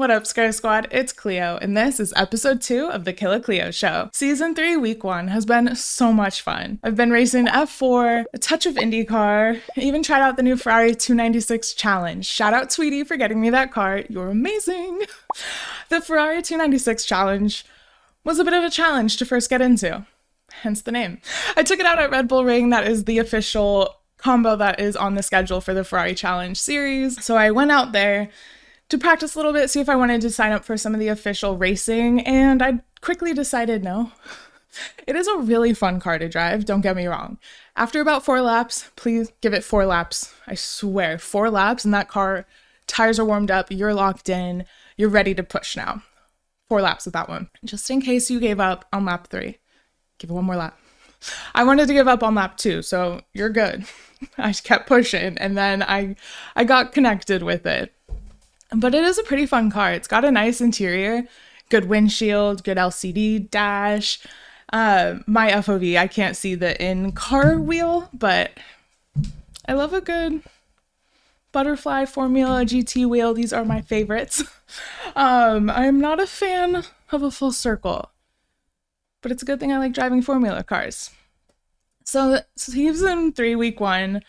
What up, Skrr Squad? It's Cleo, and this is episode 2 of the Killa Cleo Show. Season 3, week 1 has been so much fun. I've been racing F4, a touch of IndyCar, even tried out the new Ferrari 296 challenge. Shout out Tweety for getting me that car. You're amazing. The Ferrari 296 challenge was a bit of a challenge to first get into, hence the name. I took it out at Red Bull Ring. That is the official combo that is on the schedule for the Ferrari Challenge series. So I went out there to practice a little bit, see if I wanted to sign up for some of the official racing, and I quickly decided no. It is a really fun car to drive, don't get me wrong. After about 4 laps, please give it 4 laps. I swear, 4 laps and that car, tires are warmed up, you're locked in, you're ready to push now. 4 laps with that one. Just in case you gave up on lap 3, give it one more lap. I wanted to give up on lap 2, so you're good. I kept pushing, and then I got connected with it. But it is a pretty fun car. It's got a nice interior, good windshield, good LCD dash. My FOV, I can't see the in-car wheel, but I love a good butterfly Formula GT wheel. These are my favorites. I'm not a fan of a full circle, but it's a good thing I like driving Formula cars. So season 3, week 1,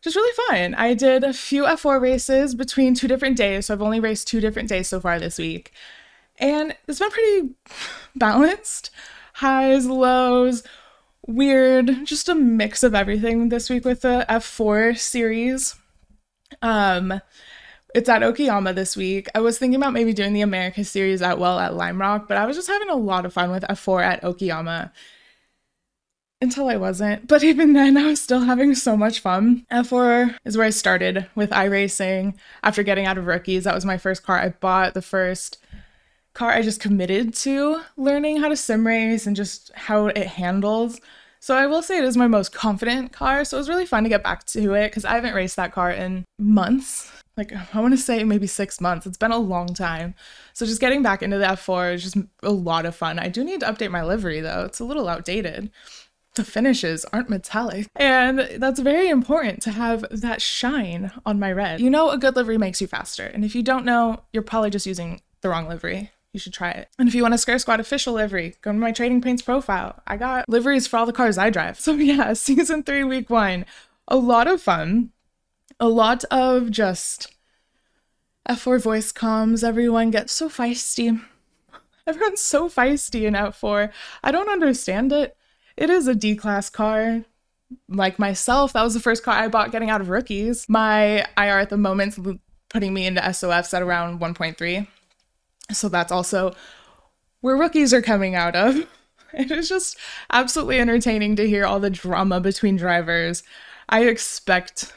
just really fun. I did a few F4 races between 2 different days, so I've only raced 2 different days so far this week. And it's been pretty balanced. Highs, lows, weird, just a mix of everything this week with the F4 series. It's at Okayama this week. I was thinking about maybe doing the America series at Lime Rock, but I was just having a lot of fun with F4 at Okayama. Until I wasn't, but even then I was still having so much fun. F4 is where I started with iRacing after getting out of rookies. That was my first car I bought, the first car I just committed to learning how to sim race and just how it handles. So I will say it is my most confident car, so it was really fun to get back to it because I haven't raced that car in months. Like, I want to say maybe 6 months. It's been a long time. So just getting back into the F4 is just a lot of fun. I do need to update my livery though. It's a little outdated. The finishes aren't metallic, and that's very important to have that shine on my red. You know, a good livery makes you faster, and if you don't know, you're probably just using the wrong livery. You should try it. And if you want a Skrr Squad official livery, go to my Trading Paints profile. I got liveries for all the cars I drive. So yeah, season 3, week 1, a lot of fun, a lot of just F4 voice comms. Everyone gets so feisty. Everyone's so feisty in F4. I don't understand it. It is a D-class car. Like myself, that was the first car I bought getting out of rookies. My IR at the moment's putting me into SOFs at around 1.3. So that's also where rookies are coming out of. It is just absolutely entertaining to hear all the drama between drivers. I expect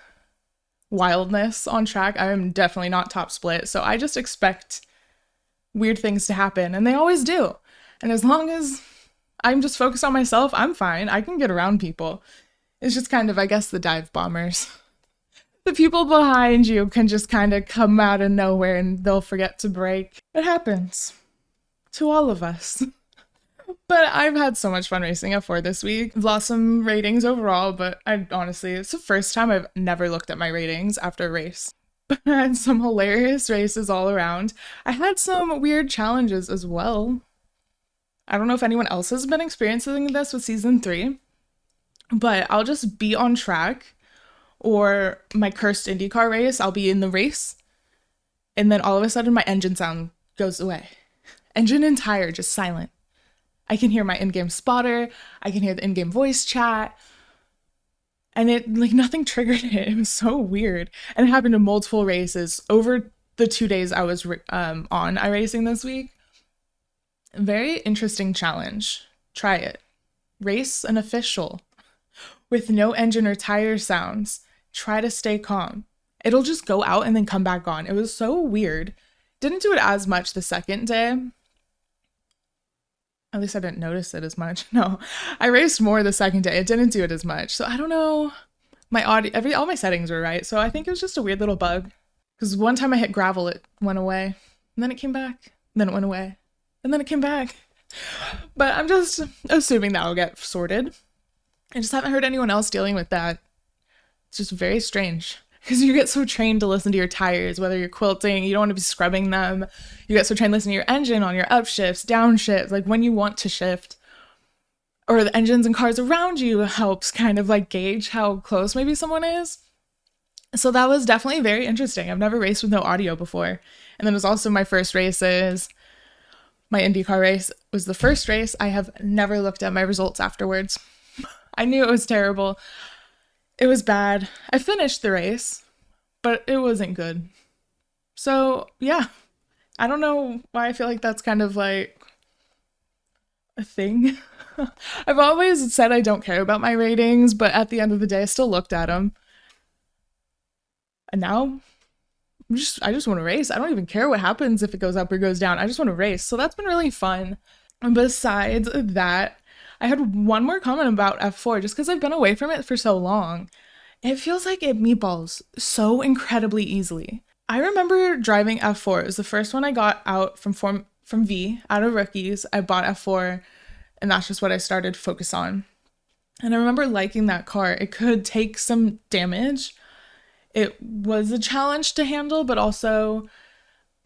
wildness on track. I am definitely not top split, so I just expect weird things to happen, and they always do. And as long as I'm just focused on myself, I'm fine. I can get around people. It's just kind of, I guess, the dive bombers. The people behind you can just kind of come out of nowhere and they'll forget to brake. It happens to all of us. But I've had so much fun racing F4 this week. I've lost some ratings overall, but honestly, it's the first time I've never looked at my ratings after a race. But I had some hilarious races all around. I had some weird challenges as well. I don't know if anyone else has been experiencing this with season 3, but I'll just be on track, or my cursed IndyCar race, I'll be in the race, and then all of a sudden my engine sound goes away. Engine and tire just silent. I can hear my in-game spotter, I can hear the in-game voice chat, and it, like, nothing triggered it. It was so weird. And it happened in multiple races over the 2 days I was on iRacing this week. Very interesting challenge. Try it. Race an official with no engine or tire sounds. Try to stay calm. It'll just go out and then come back on. It was so weird. Didn't do it as much the second day. At least I didn't notice it as much. No, I raced more the second day. It didn't do it as much. So I don't know. My audio, all my settings were right. So I think it was just a weird little bug. Because one time I hit gravel, it went away. And then it came back. And then it went away. And then it came back. But I'm just assuming that will get sorted. I just haven't heard anyone else dealing with that. It's just very strange. because you get so trained to listen to your tires, whether you're quilting, you don't want to be scrubbing them. You get so trained listening to your engine on your upshifts, downshifts, like when you want to shift, or the engines and cars around you helps kind of like gauge how close maybe someone is. So that was definitely very interesting. I've never raced with no audio before. And then it was also my first races. My IndyCar race was the first race. I have never looked at my results afterwards. I knew it was terrible. It was bad. I finished the race, but it wasn't good. So yeah, I don't know why I feel like that's kind of like a thing. I've always said I don't care about my ratings, but at the end of the day, I still looked at them. And now I just want to race. I don't even care what happens if it goes up or goes down. I just want to race. So that's been really fun. And besides that, I had one more comment about F4 just because I've been away from it for so long. It feels like it meatballs so incredibly easily. I remember driving F4. It was the first one I got out from V, out of rookies. I bought F4, and that's just what I started to focus on. And I remember liking that car. It could take some damage. It was a challenge to handle, but also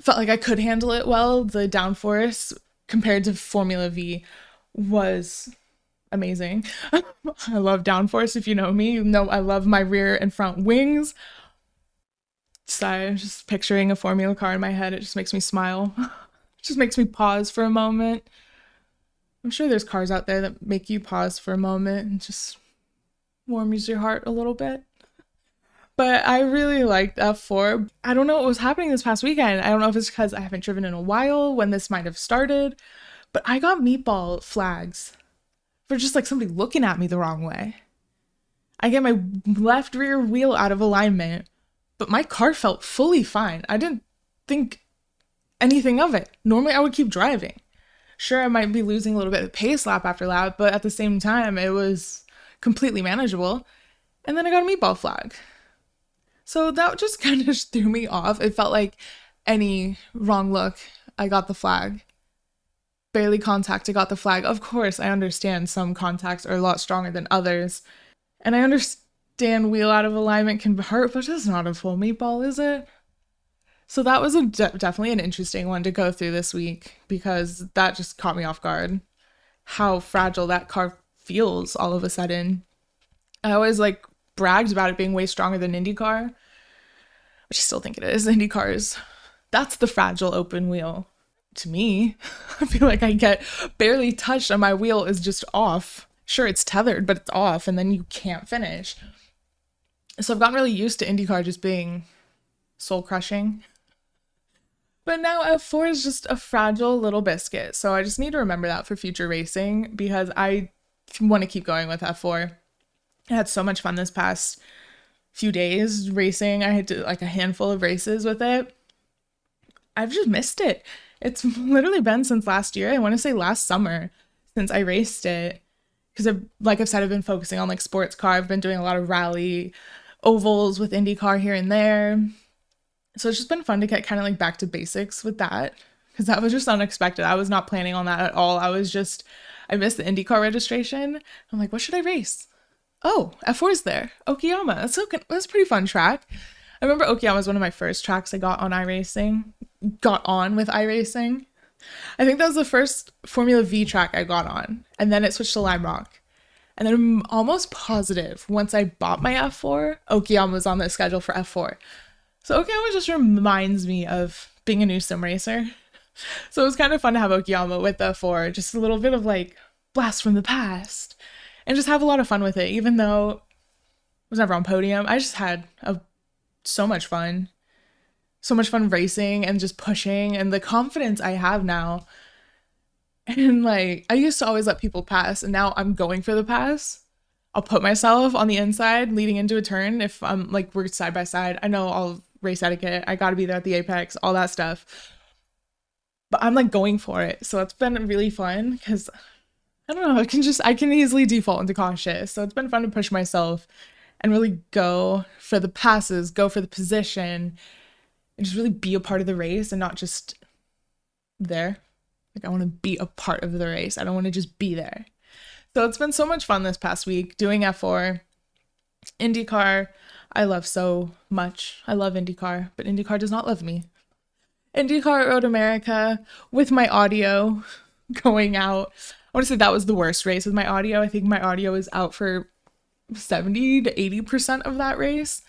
felt like I could handle it well. The downforce compared to Formula V was amazing. I love downforce. If you know me, you know I love my rear and front wings. So I'm just picturing a Formula car in my head. It just makes me smile. It just makes me pause for a moment. I'm sure there's cars out there that make you pause for a moment and just warms your heart a little bit. But I really liked F4. I don't know what was happening this past weekend. I don't know if it's because I haven't driven in a while when this might have started, but I got meatball flags for just like somebody looking at me the wrong way. I get my left rear wheel out of alignment, but my car felt fully fine. I didn't think anything of it. Normally I would keep driving. Sure, I might be losing a little bit of pace lap after lap, but at the same time, it was completely manageable. And then I got a meatball flag. So that just kind of threw me off. It felt like any wrong look, I got the flag. Barely contact, I got the flag. Of course, I understand some contacts are a lot stronger than others. And I understand wheel out of alignment can hurt, but it's not a full meatball, is it? So that was definitely an interesting one to go through this week because that just caught me off guard. How fragile that car feels all of a sudden. I always like bragged about it being way stronger than IndyCar, which I still think it is. IndyCar's, that's the fragile open wheel. To me, I feel like I get barely touched and my wheel is just off. Sure, it's tethered, but it's off and then you can't finish. So I've gotten really used to IndyCar just being soul crushing. But now F4 is just a fragile little biscuit. So I just need to remember that for future racing because I want to keep going with F4. I had so much fun this past few days racing. I had to like a handful of races with it. I've just missed it. It's literally been since last year. I want to say last summer since I raced it. Because like I've said, I've been focusing on like sports car. I've been doing a lot of rally ovals with IndyCar here and there. So it's just been fun to get kind of like back to basics with that. Because that was just unexpected. I was not planning on that at all. I missed the IndyCar registration. I'm like, what should I race? Oh, F4's there. Okayama. That's a pretty fun track. I remember Okayama was one of my first tracks I got on iRacing. Got on with iRacing. I think that was the first Formula V track I got on. And then it switched to Lime Rock. And then I'm almost positive once I bought my F4, Okayama was on the schedule for F4. So Okayama just reminds me of being a new sim racer. So it was kind of fun to have Okayama with F4. Just a little bit of like blast from the past. And just have a lot of fun with it. Even though I was never on podium, I just had so much fun. So much fun racing and just pushing and the confidence I have now. And like, I used to always let people pass and now I'm going for the pass. I'll put myself on the inside leading into a turn if I'm like, we're side by side. I know all race etiquette. I got to be there at the apex, all that stuff. But I'm like going for it. So it's been really fun because I don't know, I can easily default into cautious. So it's been fun to push myself and really go for the passes, go for the position, and just really be a part of the race and not just there. Like I want to be a part of the race. I don't want to just be there. So it's been so much fun this past week doing F4, IndyCar. I love so much. I love IndyCar, but IndyCar does not love me. IndyCar Road America with my audio going out. I want to say that was the worst race with my audio. I think my audio is out for 70 to 80% of that race.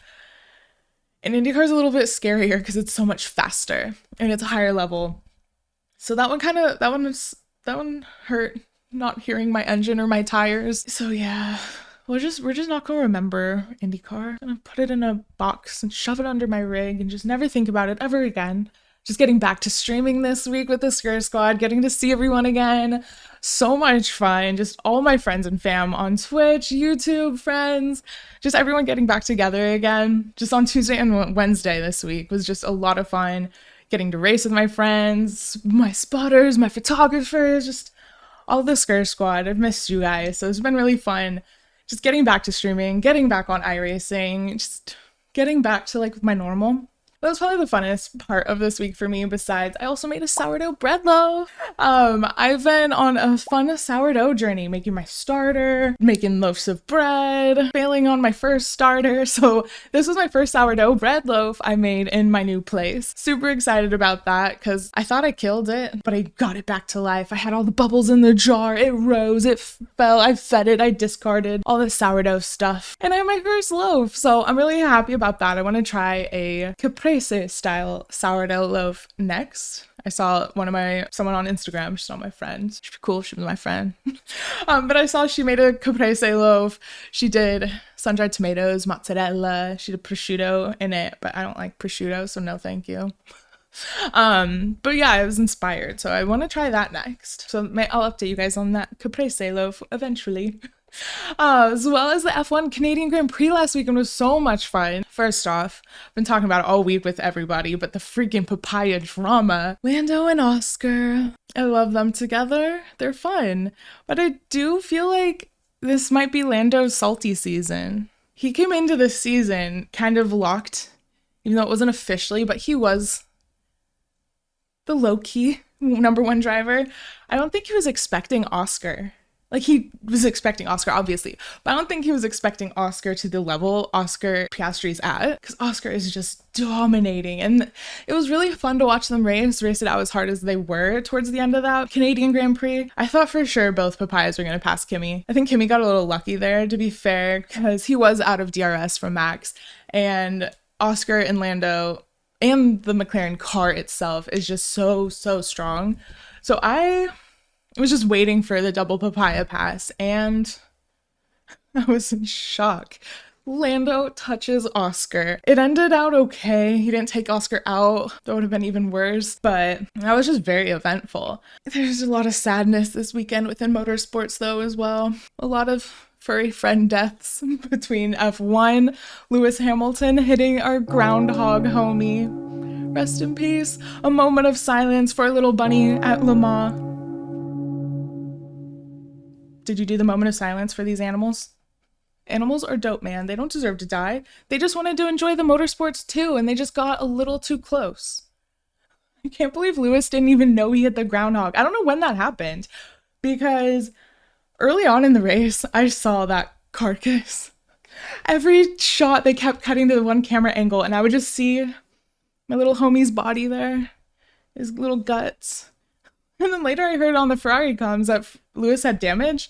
And IndyCar is a little bit scarier because it's so much faster and it's a higher level. So that one hurt, not hearing my engine or my tires. So yeah, we're just not gonna remember IndyCar. I'm gonna put it in a box and shove it under my rig and just never think about it ever again. Just getting back to streaming this week with the Skrr Squad, getting to see everyone again. So much fun. Just all my friends and fam on Twitch, YouTube, friends, just everyone getting back together again. Just on Tuesday and Wednesday this week was just a lot of fun. Getting to race with my friends, my spotters, my photographers, just all the Skrr Squad. I've missed you guys. So it's been really fun. Just getting back to streaming, getting back on iRacing, just getting back to like my normal. That was probably the funnest part of this week for me. Besides, I also made a sourdough bread loaf. I've been on a fun sourdough journey, making my starter, making loaves of bread, failing on my first starter. So this was my first sourdough bread loaf I made in my new place. Super excited about that because I thought I killed it, but I got it back to life. I had all the bubbles in the jar. It rose, it fell, I fed it, I discarded all the sourdough stuff, and I had my first loaf. So I'm really happy about that. I want to try a caprese style sourdough loaf next. I saw someone on Instagram, she's not my friend. She'd be cool if she was my friend. But I saw she made a caprese loaf. She did sun-dried tomatoes, mozzarella. She did prosciutto in it, but I don't like prosciutto, so no thank you. But yeah, I was inspired, so I want to try that next. So I'll update you guys on that caprese loaf eventually. As well as the F1 Canadian Grand Prix last weekend was so much fun. First off, I've been talking about it all week with everybody, but the freaking papaya drama. Lando and Oscar, I love them together. They're fun. But I do feel like this might be Lando's salty season. He came into this season kind of locked, even though it wasn't officially, but he was the low-key #1 driver. I don't think he was expecting Oscar. Like, he was expecting Oscar, obviously, but I don't think he was expecting Oscar to the level Oscar Piastri's at, because Oscar is just dominating, and it was really fun to watch them race it out as hard as they were towards the end of that Canadian Grand Prix. I thought for sure both Papayas were going to pass Kimi. I think Kimi got a little lucky there, to be fair, because he was out of DRS from Max, and Oscar and Lando and the McLaren car itself is just so strong. So I was just waiting for the double papaya pass, and I was in shock. Lando touches Oscar. It ended out okay. He didn't take Oscar out. That would have been even worse, but that was just very eventful. There's a lot of sadness this weekend within motorsports, though, as well. A lot of furry friend deaths between F1, Lewis Hamilton hitting our groundhog homie. Rest in peace. A moment of silence for a little bunny at Le Mans. Did you do the moment of silence for these animals? Animals are dope, man. They don't deserve to die. They just wanted to enjoy the motorsports too, and they just got a little too close. I can't believe Lewis didn't even know he hit the groundhog. I don't know when that happened, because early on in the race, I saw that carcass. Every shot, they kept cutting to the one camera angle, and I would just see my little homie's body there, his little guts. And then later I heard on the Ferrari comms that Lewis had damage.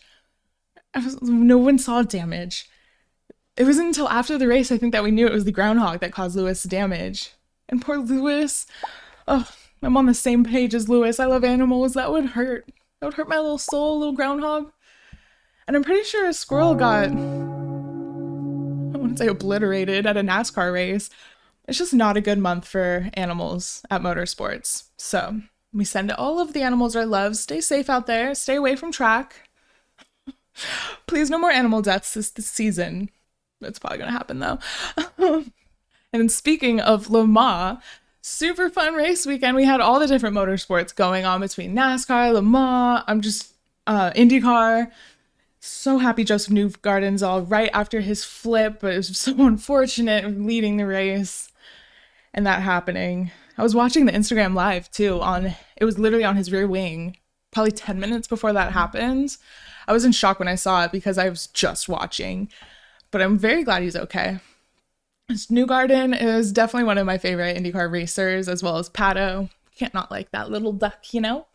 No one saw damage. It wasn't until after the race, I think, that we knew it was the groundhog that caused Lewis damage. And poor Lewis. Oh, I'm on the same page as Lewis. I love animals. That would hurt. That would hurt my little soul, little groundhog. And I'm pretty sure a squirrel got, I wouldn't say obliterated at a NASCAR race. It's just not a good month for animals at motorsports. So we send all of the animals our love. Stay safe out there. Stay away from track. Please, no more animal deaths this season. That's probably going to happen, though. And speaking of Le Mans, super fun race weekend. We had all the different motorsports going on between NASCAR, Le Mans, IndyCar. So happy Joseph Newgarden's all right after his flip, but it was so unfortunate leading the race and that happening. I was watching the Instagram live too. It was literally on his rear wing, probably 10 minutes before that happened. I was in shock when I saw it because I was just watching, but I'm very glad he's okay. Newgarden is definitely one of my favorite IndyCar racers, as well as Pato. Can't not like that little duck, you know?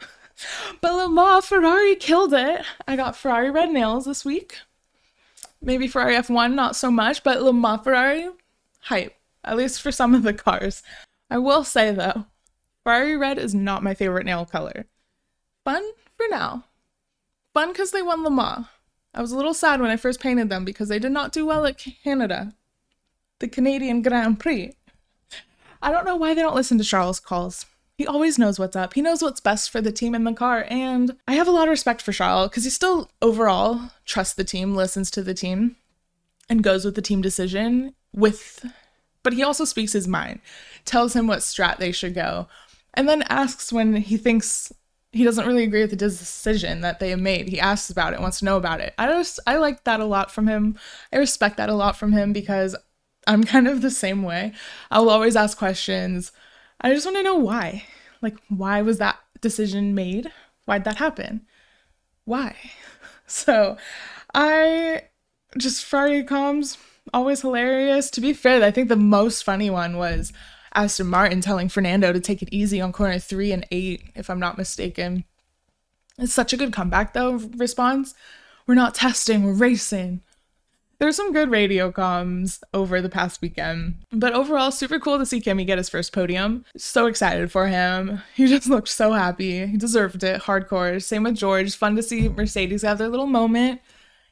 But Le Mans, Ferrari killed it. I got Ferrari red nails this week. Maybe Ferrari F1, not so much, but Le Mans Ferrari, hype. At least for some of the cars. I will say though, Ferrari red is not my favorite nail color. Fun for now. Fun because they won Le Mans. I was a little sad when I first painted them because they did not do well at Canada. The Canadian Grand Prix. I don't know why they don't listen to Charles' calls. He always knows what's up. He knows what's best for the team and the car. And I have a lot of respect for Charles because he still overall trusts the team, listens to the team, and goes with the team decision but he also speaks his mind, tells him what strat they should go, and then asks when he thinks he doesn't really agree with the decision that they have made. He asks about it, wants to know about it. I like that a lot from him. I respect that a lot from him because I'm kind of the same way. I will always ask questions. I just want to know why. Like, why was that decision made? Why'd that happen? Why? So, Ferrari comms, always hilarious. To be fair, I think the most funny one was Aston Martin telling Fernando to take it easy on corner 3 and 8, if I'm not mistaken. It's such a good comeback, though, response. We're not testing, we're racing. There's some good radio comms over the past weekend. But overall, super cool to see Kimi get his first podium. So excited for him. He just looked so happy. He deserved it, hardcore. Same with George. Fun to see Mercedes have their little moment.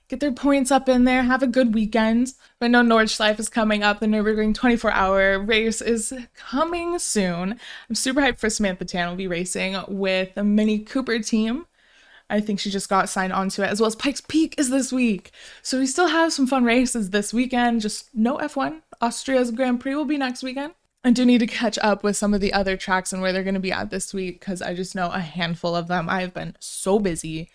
Get their points up in there, have a good weekend. I know Nordschleife is coming up. The Nürburgring 24-hour race is coming soon. I'm super hyped for Samantha Tan. Will be racing with the Mini Cooper team. I think she just got signed onto it, as well as Pikes Peak is this week. So we still have some fun races this weekend, just no F1. Austria's Grand Prix will be next weekend. I do need to catch up with some of the other tracks and where they're going to be at this week, because I just know a handful of them. I've been so busy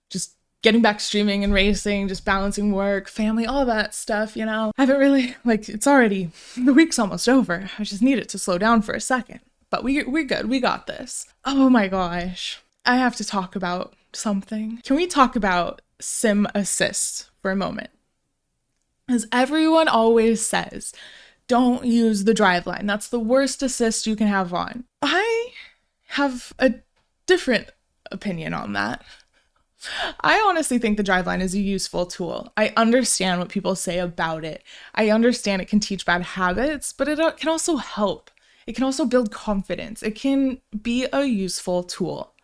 just getting back streaming and racing, just balancing work, family, all that stuff, you know. I haven't really, the week's almost over. I just need it to slow down for a second. But we're good. We got this. Oh my gosh. I have to talk about something. Can we talk about sim assist for a moment? As everyone always says, don't use the driveline. That's the worst assist you can have on. I have a different opinion on that. I honestly think the driveline is a useful tool. I understand what people say about it. I understand it can teach bad habits, but it can also help. It can also build confidence. It can be a useful tool.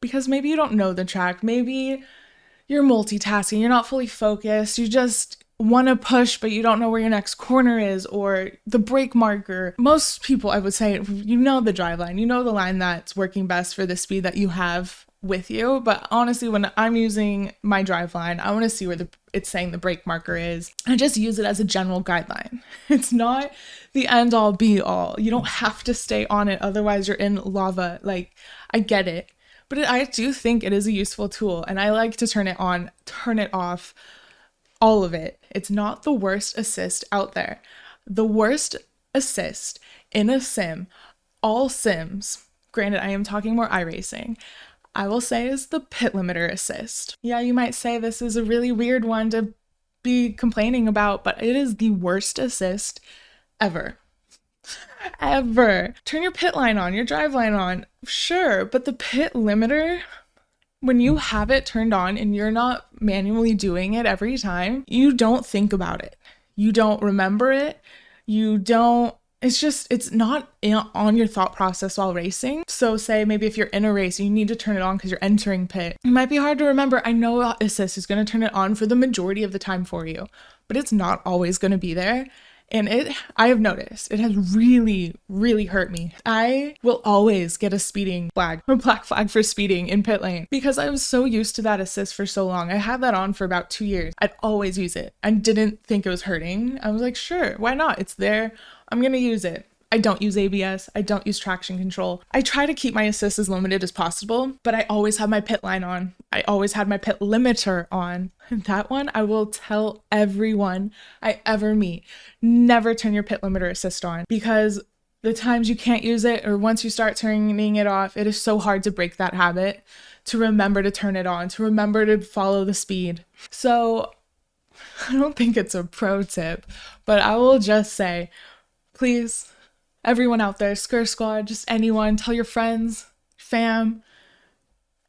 Because maybe you don't know the track, maybe you're multitasking, you're not fully focused, you just want to push but you don't know where your next corner is or the brake marker. Most people, I would say, you know the driveline, you know the line that's working best for the speed that you have with you. But honestly, when I'm using my driveline, I want to see where it's saying the brake marker is. I just use it as a general guideline. It's not the end all be all. You don't have to stay on it, otherwise you're in lava. I get it. But I do think it is a useful tool, and I like to turn it on, turn it off, all of it. It's not the worst assist out there. The worst assist in a sim, all sims, granted I am talking more iRacing, I will say is the pit limiter assist. Yeah, you might say this is a really weird one to be complaining about, but it is the worst assist ever. Ever. Turn your pit line on, your drive line on, sure, but the pit limiter, when you have it turned on and you're not manually doing it every time, you don't think about it. You don't remember it. It's not on your thought process while racing. So say maybe if you're in a race, you need to turn it on because you're entering pit. It might be hard to remember. I know assist is going to turn it on for the majority of the time for you, but it's not always going to be there. And I have noticed, it has really, really hurt me. I will always get a black flag for speeding in pit lane because I was so used to that assist for so long. I had that on for about 2 years. I'd always use it. I didn't think it was hurting. I was like, sure, why not? It's there. I'm going to use it. I don't use ABS. I don't use traction control. I try to keep my assist as limited as possible, but I always have my pit line on. I always had my pit limiter on. And that one, I will tell everyone I ever meet, never turn your pit limiter assist on, because the times you can't use it or once you start turning it off, it is so hard to break that habit, to remember to turn it on, to remember to follow the speed. So I don't think it's a pro tip, but I will just say, please, everyone out there, Skrr Squad, just anyone, tell your friends, fam,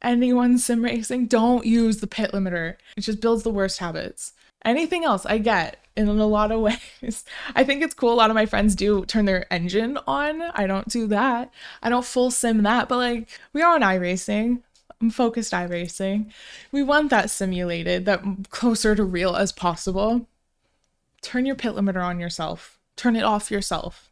anyone sim racing, don't use the pit limiter. It just builds the worst habits. Anything else I get in a lot of ways. I think it's cool. A lot of my friends do turn their engine on. I don't do that. I don't full sim that, but like we are on iRacing. I'm focused iRacing. We want that simulated, that closer to real as possible. Turn your pit limiter on yourself. Turn it off yourself.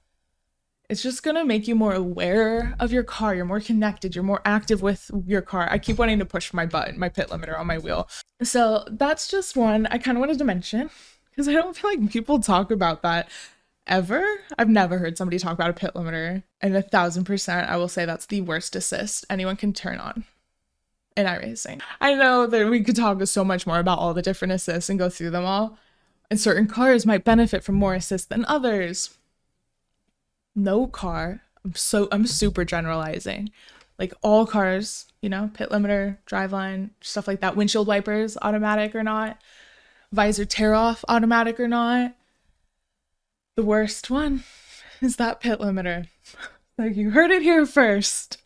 It's just gonna make you more aware of your car. You're more connected. You're more active with your car. I keep wanting to push my button, my pit limiter on my wheel. So that's just one I kind of wanted to mention because I don't feel like people talk about that ever. I've never heard somebody talk about a pit limiter, and 1,000% I will say that's the worst assist anyone can turn on in iRacing. I know that we could talk so much more about all the different assists and go through them all, and certain cars might benefit from more assists than others. No car, I'm super generalizing, like all cars, you know, pit limiter, driveline, stuff like that, windshield wipers, automatic or not, visor tear off, automatic or not. The worst one is that pit limiter. Like, you heard it here first.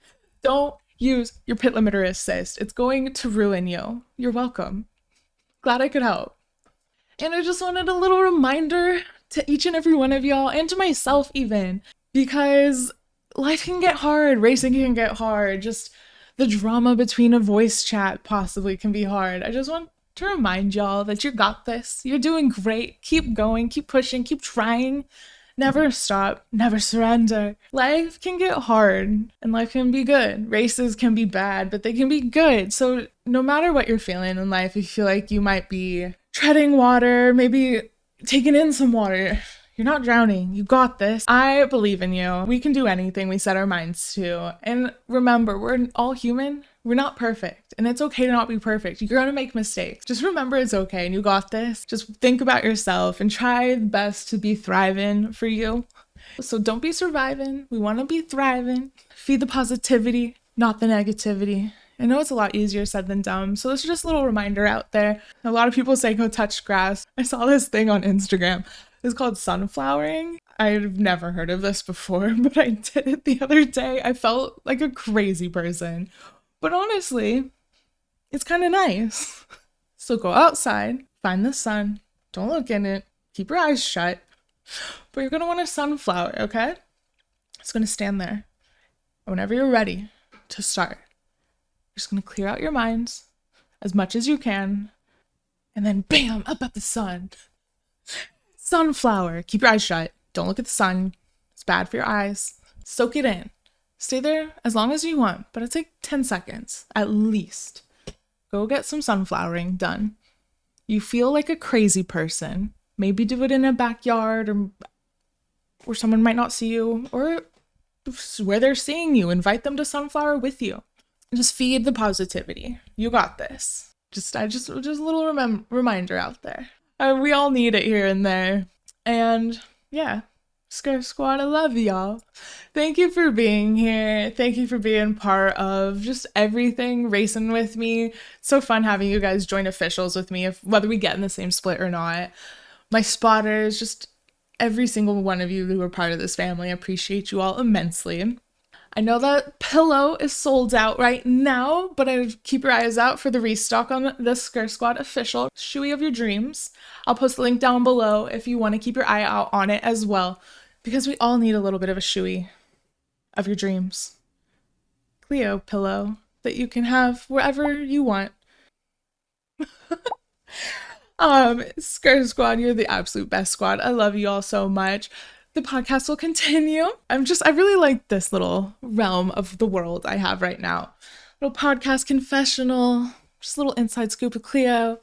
Don't use your pit limiter assist. It's going to ruin you. You're welcome. Glad I could help. And I just wanted a little reminder to each and every one of y'all, and to myself even, because life can get hard, racing can get hard, just the drama between a voice chat possibly can be hard. I just want to remind y'all that you got this. You're doing great. Keep going, keep pushing, keep trying. Never stop, never surrender. Life can get hard and life can be good. Races can be bad, but they can be good. So no matter what you're feeling in life, if you feel like you might be treading water, maybe taking in some water, you're not drowning. You got this. I believe in you. We can do anything we set our minds to. And remember, we're all human. We're not perfect. And it's okay to not be perfect. You're going to make mistakes. Just remember it's okay and you got this. Just think about yourself and try the best to be thriving for you. So don't be surviving. We want to be thriving. Feed the positivity, not the negativity. I know it's a lot easier said than done, so it's just a little reminder out there. A lot of people say go touch grass. I saw this thing on Instagram. It's called sunflowering. I've never heard of this before, but I did it the other day. I felt like a crazy person. But honestly, it's kind of nice. So go outside, find the sun, don't look in it, keep your eyes shut, but you're going to want a sunflower, okay? It's going to stand there. And whenever you're ready to start, you're just going to clear out your minds as much as you can, and then bam, up at the sun. Sunflower. Keep your eyes shut. Don't look at the sun. It's bad for your eyes. Soak it in. Stay there as long as you want, but it's like 10 seconds at least. Go get some sunflowering done. You feel like a crazy person. Maybe do it in a backyard or where someone might not see you, or where they're seeing you. Invite them to sunflower with you. Just feed the positivity. You got this. Just a little reminder out there. We all need it here and there. And yeah, Skrr Squad, I love y'all. Thank you for being here. Thank you for being part of just everything, racing with me. It's so fun having you guys join officials with me, whether we get in the same split or not. My spotters, just every single one of you who are part of this family. I appreciate you all immensely. I know that pillow is sold out right now, but I keep your eyes out for the restock on the Skrr Squad official shoey of your dreams. I'll post the link down below if you want to keep your eye out on it as well, because we all need a little bit of a shoey of your dreams. Cleo pillow that you can have wherever you want. Skrr Squad, you're the absolute best squad. I love you all so much. The podcast will continue. I really like this little realm of the world I have right now. Little podcast confessional, just a little inside scoop of Cleo.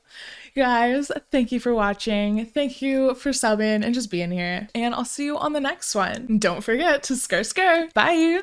You guys, thank you for watching. Thank you for subbing and just being here. And I'll see you on the next one. Don't forget to skrr. Bye.